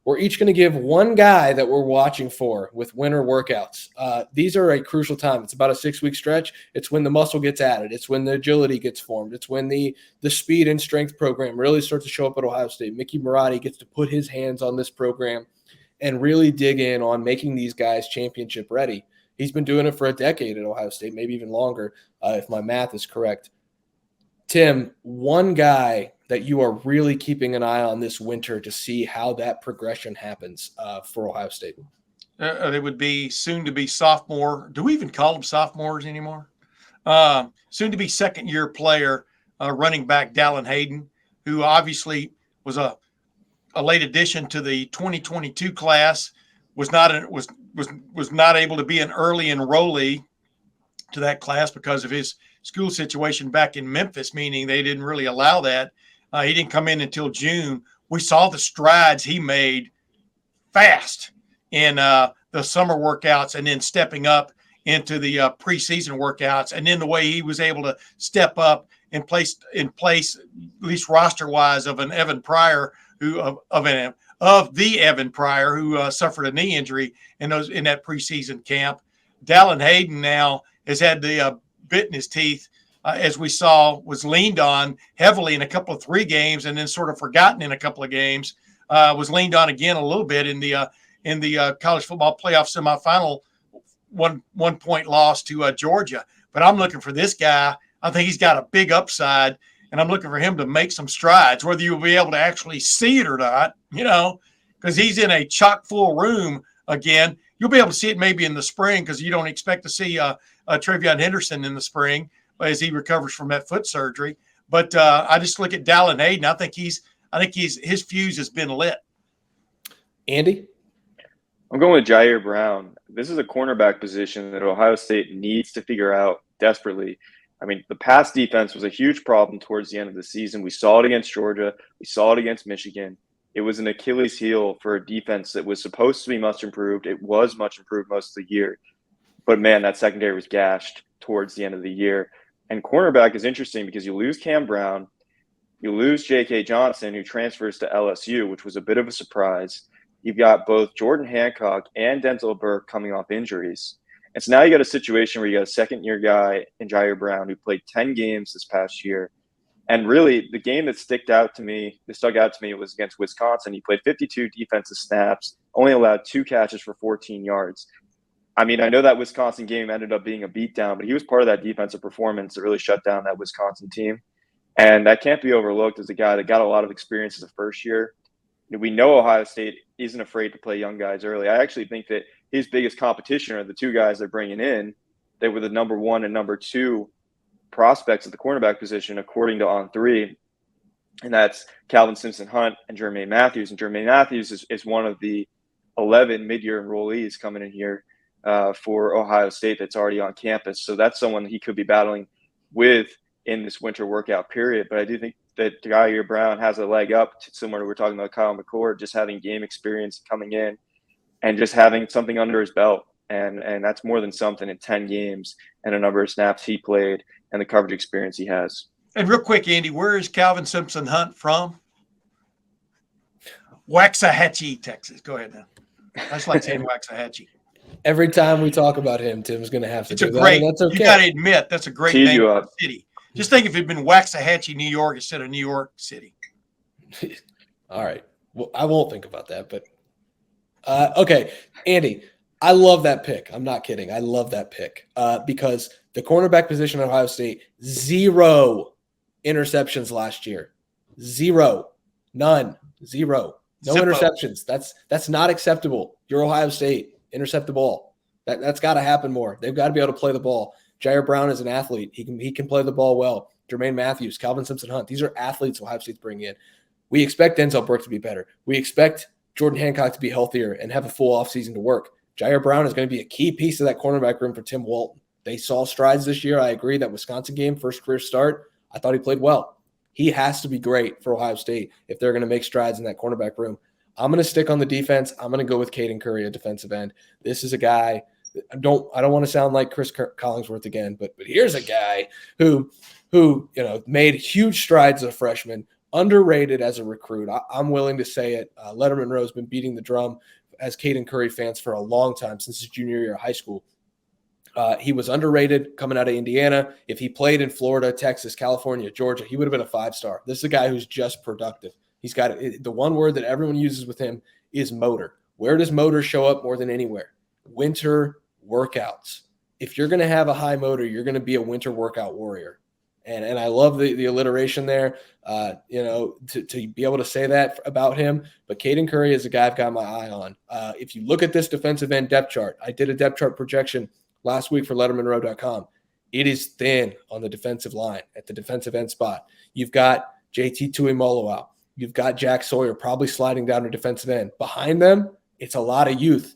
we're each going to give one guy that we're watching for with winter workouts. These are a crucial time. It's about a 6-week stretch. It's when the muscle gets added. It's when the agility gets formed. It's when the speed and strength program really starts to show up at Ohio State. Mickey Marotti gets to put his hands on this program and really dig in on making these guys championship ready. He's been doing it for a decade at Ohio State, maybe even longer, if my math is correct. Tim, one guy that you are really keeping an eye on this winter to see how that progression happens for Ohio State? They would be soon to be sophomore. Do we even call them sophomores anymore? Soon to be second-year player, running back Dallin Hayden, who obviously was a late addition to the 2022 class, was not able to be an early enrollee to that class because of his school situation back in Memphis, meaning they didn't really allow that. He didn't come in until June. We saw the strides he made fast in the summer workouts and then stepping up into the preseason workouts. And then the way he was able to step up in place, at least roster-wise, of an Evan Pryor, of the Evan Pryor, who suffered a knee injury in that preseason camp. Dallin Hayden now has had the bit in his teeth, as we saw, was leaned on heavily in a couple of 3 games and then sort of forgotten in a couple of games. Was leaned on again a little bit in the college football playoff semifinal, one point loss to Georgia. But I'm looking for this guy. I think he's got a big upside, and I'm looking for him to make some strides, whether you'll be able to actually see it or not, because he's in a chock full room again. You'll be able to see it maybe in the spring because you don't expect to see Travion Henderson in the spring as he recovers from that foot surgery. But I just look at Dallin Hayden. I think his fuse has been lit. Andy? I'm going with Jyaire Brown. This is a cornerback position that Ohio State needs to figure out desperately. I mean, the pass defense was a huge problem towards the end of the season. We saw it against Georgia. We saw it against Michigan. It was an Achilles heel for a defense that was supposed to be much improved. It was much improved most of the year. But, man, that secondary was gashed towards the end of the year. And cornerback is interesting because you lose Cam Brown. You lose J.K. Johnson, who transfers to LSU, which was a bit of a surprise. You've got both Jordan Hancock and Denzel Burke coming off injuries. And so now you got a situation where you got a second-year guy in Jyaire Brown who played 10 games this past year. And really, the game that stuck out to me was against Wisconsin. He played 52 defensive snaps, only allowed 2 catches for 14 yards. I mean, I know that Wisconsin game ended up being a beatdown, but he was part of that defensive performance that really shut down that Wisconsin team. And that can't be overlooked as a guy that got a lot of experience as a first year. We know Ohio State isn't afraid to play young guys early. I actually think that his biggest competition are the 2 guys they're bringing in. They were the number 1 and number 2 prospects at the cornerback position, according to On3. And that's Calvin Simpson-Hunt and Jermaine Matthews. And Jermaine Matthews is one of the 11 mid-year enrollees coming in here for Ohio State that's already on campus. So that's someone he could be battling with in this winter workout period. But I do think that Jyaire Brown has a leg up, similar to what we're talking about Kyle McCord, just having game experience coming in and just having something under his belt. And that's more than something in 10 games and a number of snaps he played and the coverage experience he has. And real quick, Andy, where is Calvin Simpson-Hunt from? Waxahachie, Texas. Go ahead now. I just like saying Waxahachie. Every time we talk about him, Tim's going to have to do that. That's okay. You got to admit, that's a great name for a city. Just think if it had been Waxahachie, New York, instead of New York City. All right. Well, I won't think about that, but okay. Andy, I love that pick. I'm not kidding. I love that pick because the cornerback position at Ohio State, 0 interceptions last year. 0. None. 0. No Zippo. Interceptions. That's not acceptable. You're Ohio State. Intercept the ball. That's got to happen more. They've got to be able to play the ball. Jyaire Brown is an athlete. He can play the ball well. Jermaine Matthews, Calvin Simpson-Hunt. These are athletes Ohio State's bringing in. We expect Denzel Burke to be better. We expect Jordan Hancock to be healthier and have a full offseason to work. Jyaire Brown is going to be a key piece of that cornerback room for Tim Walton. They saw strides this year. I agree. That Wisconsin game, first career start, I thought he played well. He has to be great for Ohio State if they're going to make strides in that cornerback room. I'm going to stick on the defense. I'm going to go with Kaden Curry, a defensive end. This is a guy – I don't want to sound like Chris Collingsworth again, but here's a guy who made huge strides as a freshman, underrated as a recruit. I'm willing to say it. Lettermen Row has been beating the drum as Kaden Curry fans for a long time, since his junior year of high school. He was underrated coming out of Indiana. If he played in Florida, Texas, California, Georgia, he would have been a 5-star. This is a guy who's just productive. He's got the one word that everyone uses with him is motor. Where does motor show up more than anywhere? Winter workouts. If you're going to have a high motor, you're going to be a winter workout warrior. And I love the alliteration there, to be able to say that about him. But Kaden Curry is a guy I've got my eye on. If you look at this defensive end depth chart, I did a depth chart projection last week for lettermenrow.com. It is thin on the defensive line at the defensive end spot. You've got JT Tuimoloau. You've got Jack Sawyer probably sliding down to defensive end. Behind them, it's a lot of youth.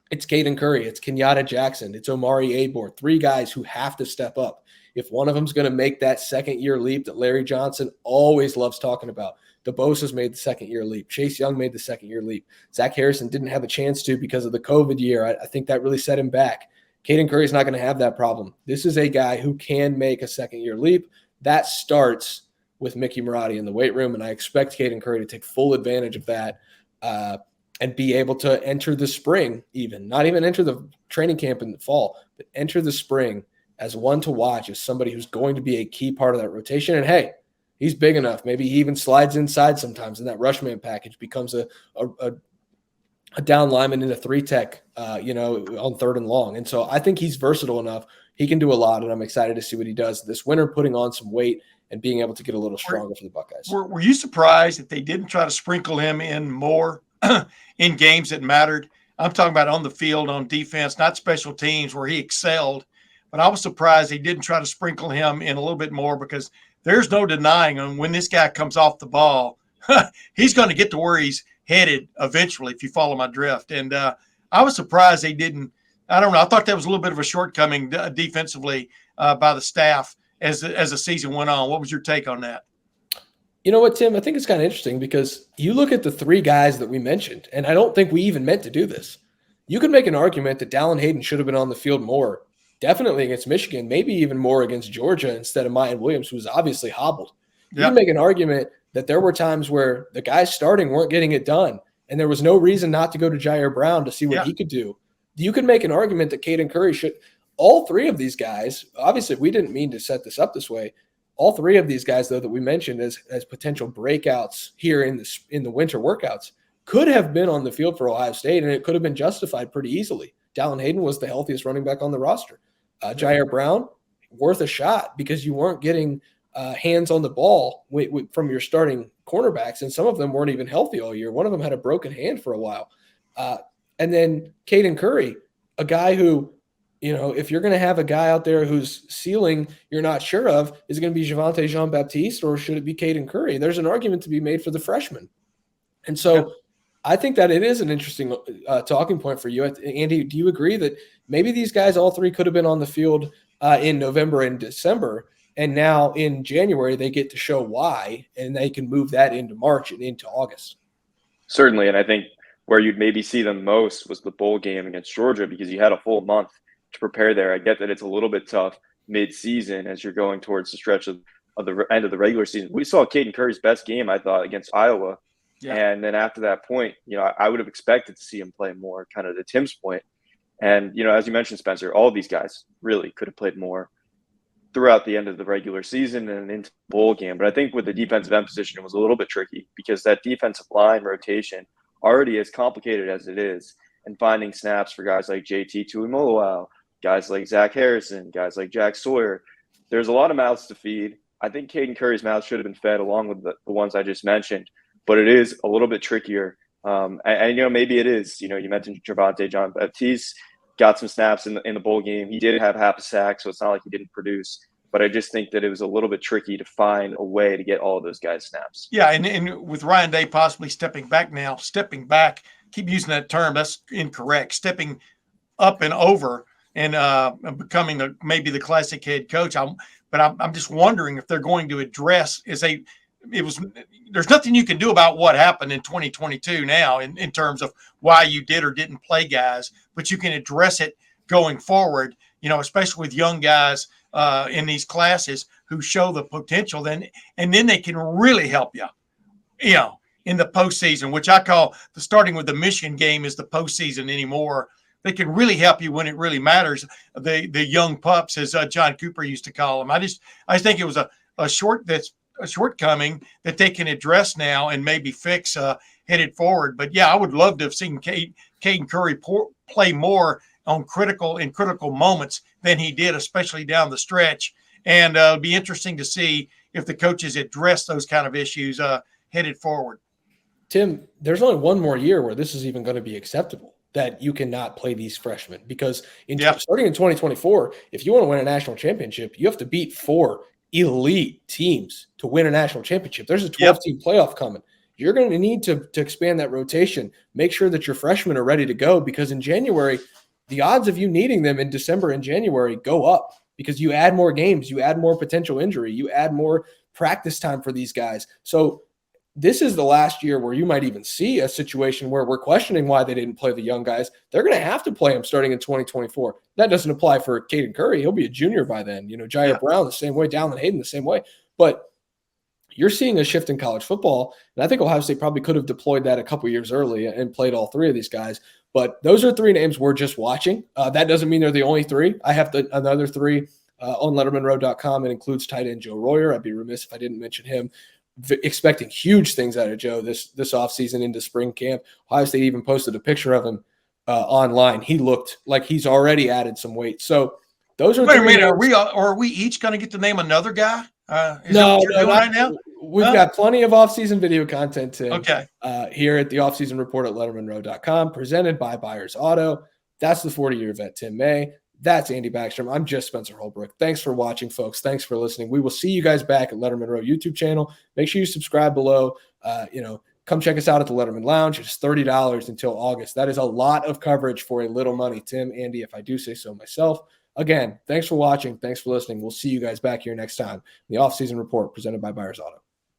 It's Kaden Curry. It's Kenyatta Jackson. It's Omari Abor. 3 guys who have to step up. If one of them's going to make that second-year leap that Larry Johnson always loves talking about, DeBosa's made the second-year leap. Chase Young made the second-year leap. Zach Harrison didn't have a chance to because of the COVID year. I think that really set him back. Kaden Curry's not going to have that problem. This is a guy who can make a second-year leap. That starts with Mickey Marotti in the weight room, and I expect Kaden Curry to take full advantage of that and be able to enter the spring even. Not even enter the training camp in the fall, but enter the spring as one to watch, as somebody who's going to be a key part of that rotation. And, hey, he's big enough. Maybe he even slides inside sometimes, and that rush man package becomes a down lineman in a 3-tech, on 3rd and long. And so I think he's versatile enough. He can do a lot, and I'm excited to see what he does this winter, putting on some weight and being able to get a little stronger for the Buckeyes. Were you surprised that they didn't try to sprinkle him in more in games that mattered? I'm talking about on the field, on defense, not special teams where he excelled. But I was surprised he didn't try to sprinkle him in a little bit more, because there's no denying him when this guy comes off the ball, he's going to get to where he's headed eventually, if you follow my drift. And I was surprised they didn't. I don't know. I thought that was a little bit of a shortcoming defensively by the staff as the season went on. What was your take on that? You know what, Tim? I think it's kind of interesting because you look at the 3 guys that we mentioned, and I don't think we even meant to do this. You could make an argument that Dallin Hayden should have been on the field more, definitely against Michigan, maybe even more against Georgia instead of Mayan Williams, who was obviously hobbled. Yep. You can make an argument that there were times where the guys starting weren't getting it done, and there was no reason not to go to Jyaire Brown to see what he could do. You could make an argument that Kaden Curry should – all 3 of these guys – obviously, we didn't mean to set this up this way. All 3 of these guys, though, that we mentioned as potential breakouts here in the winter workouts could have been on the field for Ohio State, and it could have been justified pretty easily. Dallin Hayden was the healthiest running back on the roster. Jyaire Brown, worth a shot because you weren't getting hands on the ball from your starting cornerbacks, and some of them weren't even healthy all year. One of them had a broken hand for a while. And then Kaden Curry, a guy who, if you're going to have a guy out there whose ceiling you're not sure of, is it going to be Javonte Jean-Baptiste or should it be Kaden Curry? There's an argument to be made for the freshman. And so I think that it is an interesting talking point for you. Andy, do you agree that maybe these guys, all 3, could have been on the field in November and December, and now in January they get to show why, and they can move that into March and into August? Certainly, and I think where you'd maybe see them most was the bowl game against Georgia, because you had a full month to prepare there. I get that it's a little bit tough mid-season as you're going towards the stretch of the end of the regular season. We saw Kaden Curry's best game, I thought, against Iowa. Yeah. And then after that point, I would have expected to see him play more, kind of to Tim's point. And, as you mentioned, Spencer, all of these guys really could have played more throughout the end of the regular season and into the bowl game. But I think with the defensive end position, it was a little bit tricky because that defensive line rotation already as complicated as it is, and finding snaps for guys like JT Tuimoloau, guys like Zach Harrison, guys like Jack Sawyer, there's a lot of mouths to feed. I think Kaden Curry's mouth should have been fed along with the ones I just mentioned, but it is a little bit trickier. And maybe it is. You mentioned Javonte Jean-Baptiste got some snaps in the bowl game. He did have half a sack, so it's not like he didn't produce. But I just think that it was a little bit tricky to find a way to get all of those guys snaps. Yeah, and with Ryan Day possibly stepping back, keep using that term, that's incorrect. Stepping up and over and becoming maybe the classic head coach. I'm just wondering if they're going to address there's nothing you can do about what happened in 2022 now in terms of why you did or didn't play guys, but you can address it going forward. especially with young guys in these classes who show the potential, and then they can really help you, in the postseason, which I call starting with the Michigan game is the postseason anymore. They can really help you when it really matters. The young pups, as John Cooper used to call them. I think it was a shortcoming that they can address now and maybe fix headed forward. But yeah, I would love to have seen Kaden Curry play more in critical moments than he did, especially down the stretch. And it'll be interesting to see if the coaches address those kind of issues headed forward. Tim, there's only one more year where this is even going to be acceptable, that you cannot play these freshmen, because starting in 2024, if you want to win a national championship, you have to beat 4 elite teams to win a national championship. There's a 12-team playoff coming. You're going to need to expand that rotation. Make sure that your freshmen are ready to go, because in January, the odds of you needing them in December and January go up because you add more games, you add more potential injury, you add more practice time for these guys. So this is the last year where you might even see a situation where we're questioning why they didn't play the young guys. They're going to have to play them starting in 2024. That doesn't apply for Kaden Curry. He'll be a junior by then. Jyaire Brown the same way, Dallin Hayden the same way. But you're seeing a shift in college football, and I think Ohio State probably could have deployed that a couple years early and played all 3 of these guys. But those are 3 names we're just watching. That doesn't mean they're the only 3. I have another 3 on lettermenrow.com. It includes tight end Joe Royer. I'd be remiss if I didn't mention him. Expecting huge things out of Joe this offseason into spring camp. Ohio State even posted a picture of him online. He looked like he's already added some weight. So those are. Wait a minute, are we each going to get to name another guy? No, right now we've got plenty of offseason video content to here at the Offseason Report at lettermenrow.com, presented by Buyers Auto. That's the 40-year vet Tim May. That's Andy Backstrom. I'm just Spencer Holbrook. Thanks for watching, folks. Thanks for listening. We will see you guys back at Lettermen Row YouTube channel. Make sure you subscribe below. Come check us out at the Letterman Lounge. It's $30 until August. That is a lot of coverage for a little money. Tim, Andy, if I do say so myself. Again, thanks for watching. Thanks for listening. We'll see you guys back here next time. The Offseason Report presented by Buyers Auto.